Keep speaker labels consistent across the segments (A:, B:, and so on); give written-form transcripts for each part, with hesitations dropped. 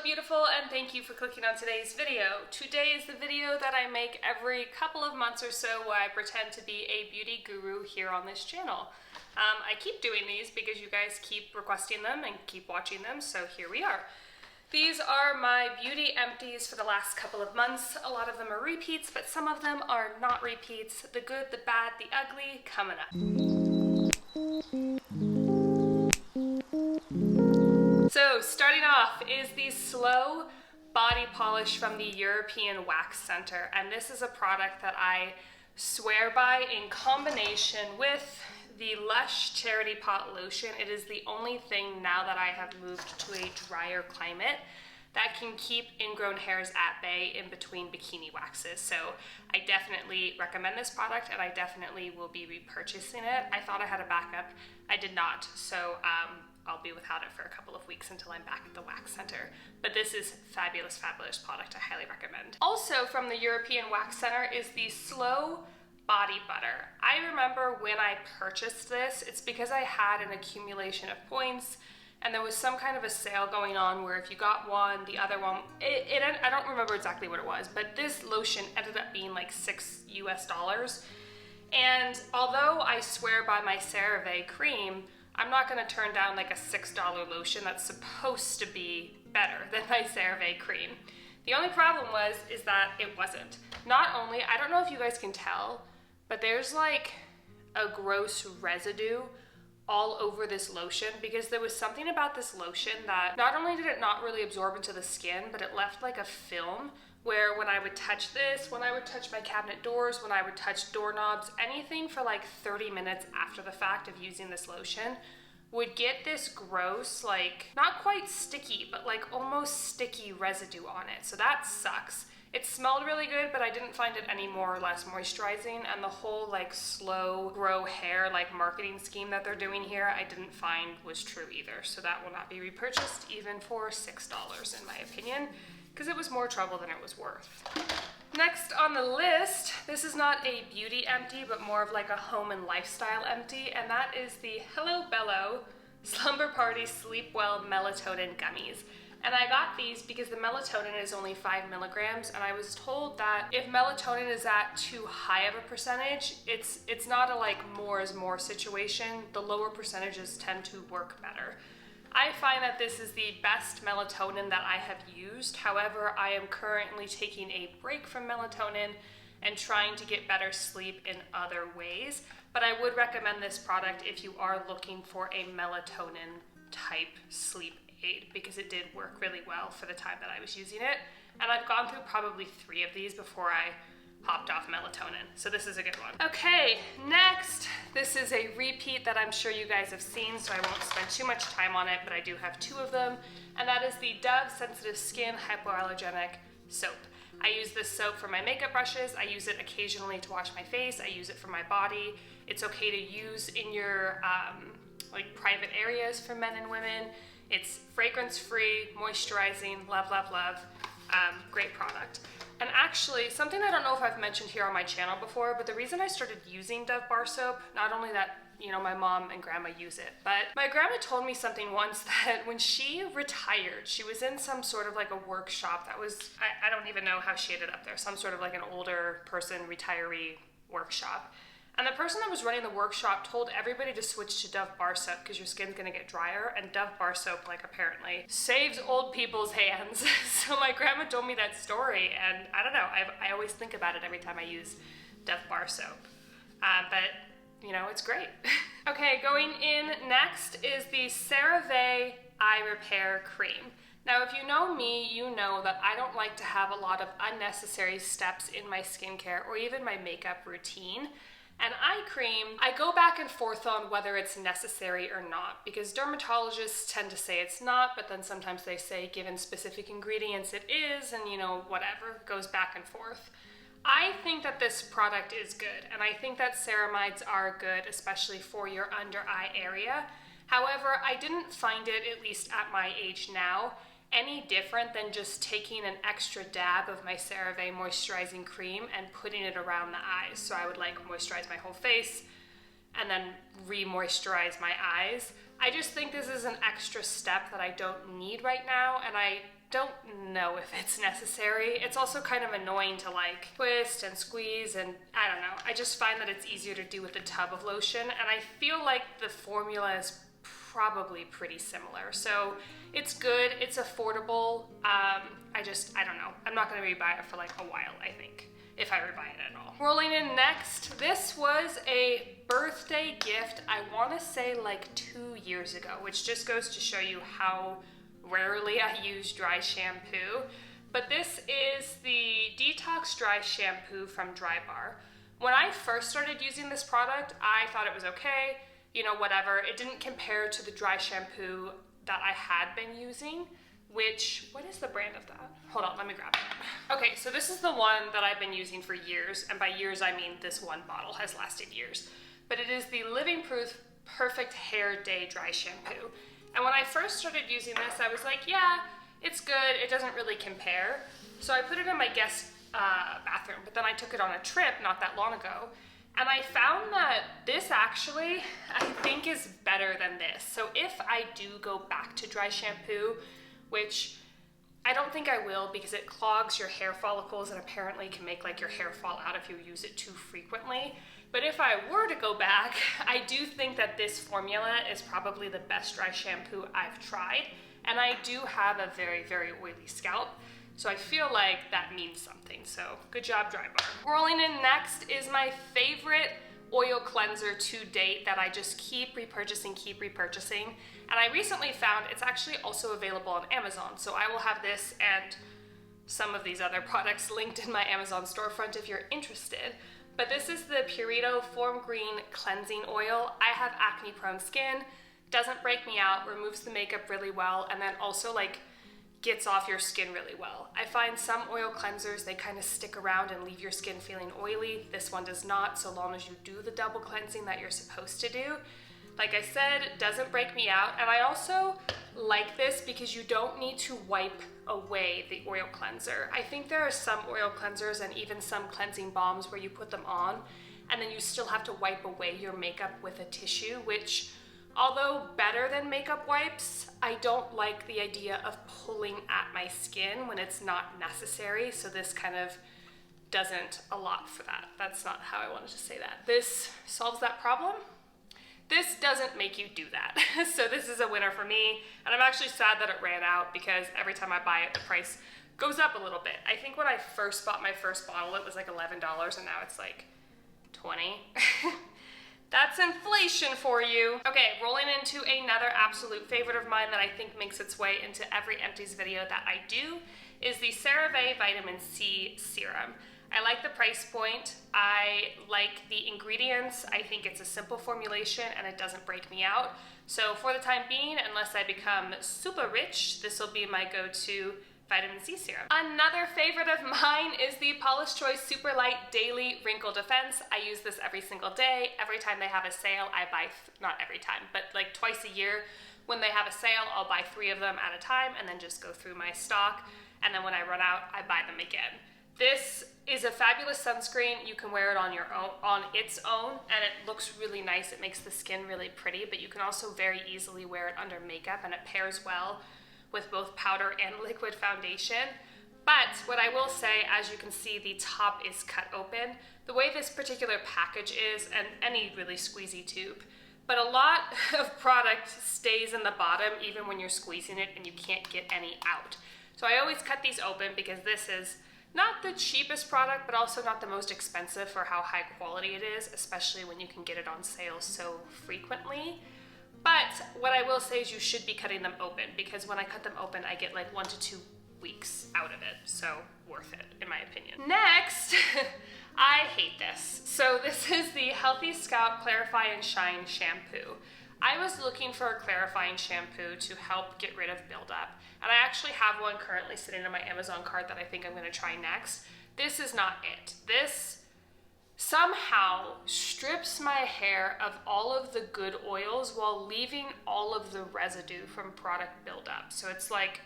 A: beautiful, and thank you for clicking on today's video. Today is the video that I make every couple of months or so where I pretend to be a beauty guru here on this channel. I keep doing these because you guys keep requesting them and keep watching them, so here we are. These are my beauty empties for the last couple of months. A lot of them are repeats, but some of them are not repeats. The good, the bad, the ugly, coming up. So starting off is the Slow Body Polish from the European Wax Center, and this is a product that I swear by in combination with the Lush Charity Pot Lotion. It is the only thing now that I have moved to a drier climate that can keep ingrown hairs at bay in between bikini waxes. So I definitely recommend this product, and I definitely will be repurchasing it. I thought I had a backup. I did not, so I'll be without it for a couple of weeks until I'm back at the wax center. But this is fabulous, fabulous product. I highly recommend. Also from the European Wax Center is the Slow Body Butter. I remember when I purchased this, it's because I had an accumulation of points and there was some kind of a sale going on where if you got one, the other one, I don't remember exactly what it was, but this lotion ended up being like $6 US. And although I swear by my CeraVe cream, I'm not gonna turn down like a $6 lotion that's supposed to be better than my CeraVe cream. The only problem is that it wasn't. Not only, I don't know if you guys can tell, but there's like a gross residue all over this lotion because there was something about this lotion that not only did it not really absorb into the skin, but it left like a film where when I would touch this, when I would touch my cabinet doors, when I would touch doorknobs, anything for like 30 minutes after the fact of using this lotion would get this gross, like not quite sticky, but like almost sticky residue on it. So that sucks. It smelled really good, but I didn't find it any more or less moisturizing, and the whole like slow grow hair like marketing scheme that they're doing here, I didn't find was true either. So that will not be repurchased even for $6 in my opinion, because it was more trouble than it was worth. Next on the list, this is not a beauty empty, but more of like a home and lifestyle empty, and that is the Hello Bello Slumber Party Sleep Well Melatonin Gummies. And I got these because the melatonin is only 5 milligrams, and I was told that if melatonin is at too high of a percentage, it's not a like more is more situation. The lower percentages tend to work better. I find that this is the best melatonin that I have used. However, I am currently taking a break from melatonin and trying to get better sleep in other ways. But I would recommend this product if you are looking for a melatonin type sleep aid, because it did work really well for the time that I was using it. And I've gone through probably 3 of these before I hopped off melatonin. So this is a good one. Okay, next, this is a repeat that I'm sure you guys have seen, so I won't spend too much time on it, but I do have 2 of them. And that is the Dove Sensitive Skin Hypoallergenic Soap. I use this soap for my makeup brushes. I use it occasionally to wash my face. I use it for my body. It's okay to use in your like private areas for men and women. It's fragrance-free, moisturizing, love, love, love. Great product. And actually, something I don't know if I've mentioned here on my channel before, but the reason I started using Dove bar soap, not only that, you know, my mom and grandma use it, but my grandma told me something once that when she retired, she was in some sort of like a workshop that was, I don't even know how she ended up there, some sort of like an older person retiree workshop. And the person that was running the workshop told everybody to switch to Dove bar soap because your skin's gonna get drier, and Dove bar soap, like, apparently saves old people's hands. So my grandma told me that story, and I don't know, I always think about it every time I use Dove bar soap. But, you know, it's great. Okay, going in next is the CeraVe Eye Repair Cream. Now, if you know me, you know that I don't like to have a lot of unnecessary steps in my skincare or even my makeup routine. And eye cream, I go back and forth on whether it's necessary or not, because dermatologists tend to say it's not, but then sometimes they say given specific ingredients it is, and you know, whatever, goes back and forth. I think that this product is good, and I think that ceramides are good, especially for your under eye area. However, I didn't find it, at least at my age now, any different than just taking an extra dab of my CeraVe moisturizing cream and putting it around the eyes. So I would like moisturize my whole face and then re-moisturize my eyes. I just think this is an extra step that I don't need right now, and I don't know if it's necessary. It's also kind of annoying to like twist and squeeze, and I don't know. I just find that it's easier to do with a tub of lotion, and I feel like the formula is probably pretty similar. So it's good, it's affordable. I don't know. I'm not gonna rebuy it for like a while, I think, if I rebuy it at all. Rolling in next, this was a birthday gift, I wanna say like 2 years ago, which just goes to show you how rarely I use dry shampoo. But this is the Detox Dry Shampoo from Drybar. When I first started using this product, I thought it was okay, you know, whatever. It didn't compare to the dry shampoo that I had been using, which, what is the brand of that? Hold on, let me grab it. Okay, so this is the one that I've been using for years, and by years I mean this one bottle has lasted years. But it is the Living Proof Perfect Hair Day Dry Shampoo. And when I first started using this, I was like, yeah, it's good, it doesn't really compare. So I put it in my guest bathroom, but then I took it on a trip not that long ago, and I found that this actually, I think, is better than this. So if I do go back to dry shampoo, which I don't think I will because it clogs your hair follicles and apparently can make like your hair fall out if you use it too frequently. But if I were to go back, I do think that this formula is probably the best dry shampoo I've tried. And I do have a very, very oily scalp, so I feel like that means something. So good job, Drybar. Rolling in next is my favorite oil cleanser to date that I just keep repurchasing. And I recently found it's actually also available on Amazon. So I will have this and some of these other products linked in my Amazon storefront if you're interested. But this is the Purito Form Green Cleansing Oil. I have acne prone skin, doesn't break me out, removes the makeup really well, and then also like gets off your skin really well. I find some oil cleansers, they kind of stick around and leave your skin feeling oily. This one does not, so long as you do the double cleansing that you're supposed to do. Like I said, it doesn't break me out. And I also like this because you don't need to wipe away the oil cleanser. I think there are some oil cleansers and even some cleansing balms where you put them on and then you still have to wipe away your makeup with a tissue, which, although better than makeup wipes, I don't like the idea of pulling at my skin when it's not necessary. So this kind of doesn't allot for that. That's not how I wanted to say that. This solves that problem. This doesn't make you do that. So this is a winner for me. And I'm actually sad that it ran out because every time I buy it, the price goes up a little bit. I think when I first bought my first bottle, it was like $11 and now it's like 20. That's inflation for you. Okay, rolling into another absolute favorite of mine that I think makes its way into every Empties video that I do is the CeraVe Vitamin C Serum. I like the price point. I like the ingredients. I think it's a simple formulation and it doesn't break me out. So for the time being, unless I become super rich, this will be my go-to vitamin C serum. Another favorite of mine is the Paula's Choice Super Light Daily Wrinkle Defense. I use this every single day. Every time they have a sale, I buy, not every time, but like twice a year when they have a sale, I'll buy 3 of them at a time and then just go through my stock. And then when I run out, I buy them again. This is a fabulous sunscreen. You can wear it on your own, on its own, and it looks really nice. It makes the skin really pretty, but you can also very easily wear it under makeup, and it pairs well with both powder and liquid foundation. But what I will say, as you can see, the top is cut open. The way this particular package is, and any really squeezy tube, but a lot of product stays in the bottom even when you're squeezing it and you can't get any out. So I always cut these open because this is not the cheapest product, but also not the most expensive for how high quality it is, especially when you can get it on sale so frequently. But what I will say is you should be cutting them open because when I cut them open, I get like 1 to 2 weeks out of it. So worth it, in my opinion. Next, I hate this. So this is the Healthy Scalp Clarify and Shine Shampoo. I was looking for a clarifying shampoo to help get rid of buildup. And I actually have one currently sitting in my Amazon cart that I think I'm gonna try next. This is not it. This somehow strips my hair of all of the good oils while leaving all of the residue from product buildup. So it's like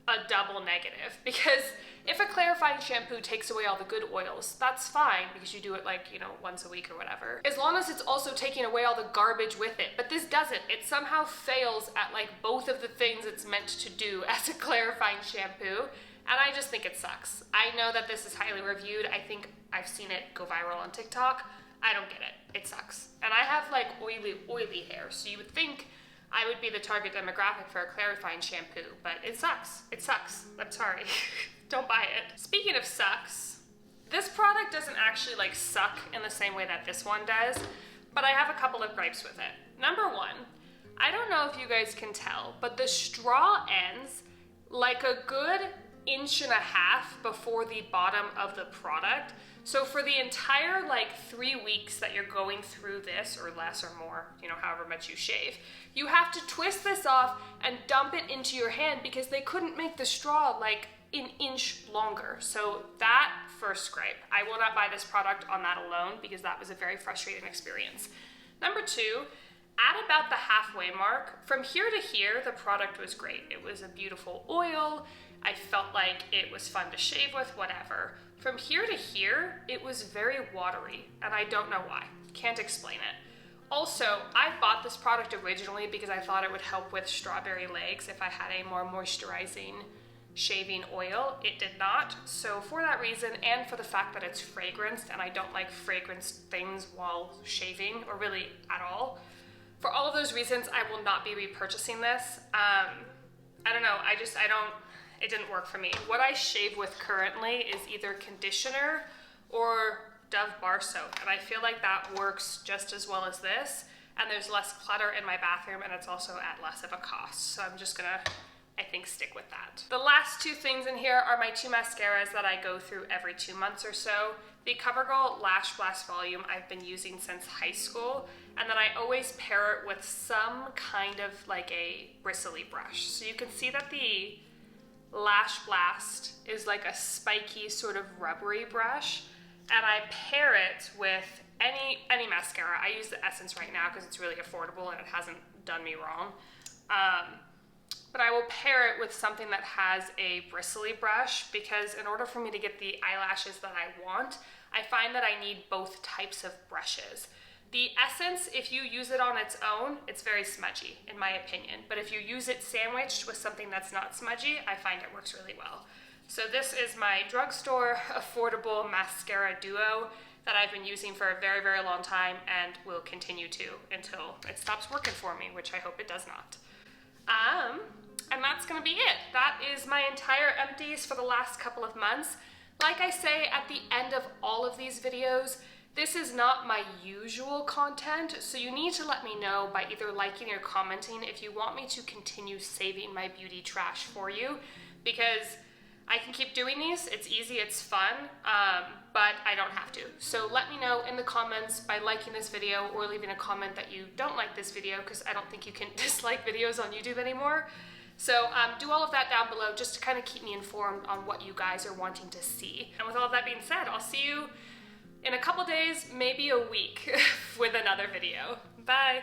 A: a double negative, because if a clarifying shampoo takes away all the good oils, that's fine because you do it like, you know, once a week or whatever. As long as it's also taking away all the garbage with it. But this doesn't. It somehow fails at like both of the things it's meant to do as a clarifying shampoo. And I just think it sucks. I know that this is highly reviewed. I think I've seen it go viral on TikTok. I don't get it. It sucks. And I have like oily hair, so you would think I would be the target demographic for a clarifying shampoo, but it sucks. It sucks. I'm sorry. Don't buy it. Speaking of sucks, this product doesn't actually like suck in the same way that this one does, but I have a couple of gripes with it. Number one, I don't know if you guys can tell, but the straw ends like a good inch and a half before the bottom of the product. So for the entire like 3 weeks that you're going through this, or less or more, you know, however much you shave, you have to twist this off and dump it into your hand because they couldn't make the straw like an inch longer. So that first gripe, I will not buy this product on that alone because that was a very frustrating experience. Number two, at about the halfway mark, from here to here, the product was great. It was a beautiful oil. I felt like it was fun to shave with, whatever. From here to here, it was very watery, and I don't know why. Can't explain it. Also, I bought this product originally because I thought it would help with strawberry legs if I had a more moisturizing shaving oil. It did not. So for that reason, and for the fact that it's fragranced, and I don't like fragranced things while shaving, or really at all, for all of those reasons, I will not be repurchasing this. I don't know, it didn't work for me. What I shave with currently is either conditioner or Dove bar soap, and I feel like that works just as well as this, and there's less clutter in my bathroom, and it's also at less of a cost. So I'm just gonna, I think, stick with that. The last two things in here are my two mascaras that I go through every 2 months or so. The CoverGirl Lash Blast Volume I've been using since high school, and then I always pair it with some kind of like a bristly brush. So you can see that the Lash Blast is like a spiky sort of rubbery brush, and I pair it with any mascara. I use the Essence right now because it's really affordable and it hasn't done me wrong. But I will pair it with something that has a bristly brush, because in order for me to get the eyelashes that I want, I find that I need both types of brushes. The Essence, if you use it on its own, it's very smudgy, in my opinion. But if you use it sandwiched with something that's not smudgy, I find it works really well. So this is my drugstore affordable mascara duo that I've been using for a very, very long time and will continue to until it stops working for me, which I hope it does not. And that's gonna be it. That is my entire empties for the last couple of months. Like I say at the end of all of these videos, this is not my usual content, so you need to let me know by either liking or commenting if you want me to continue saving my beauty trash for you, because I can keep doing these. It's easy, it's fun, but I don't have to. So let me know in the comments by liking this video or leaving a comment that you don't like this video, because I don't think you can dislike videos on YouTube anymore. So do all of that down below just to kind of keep me informed on what you guys are wanting to see. And with all of that being said, I'll see you in a couple days, maybe a week, with another video. Bye.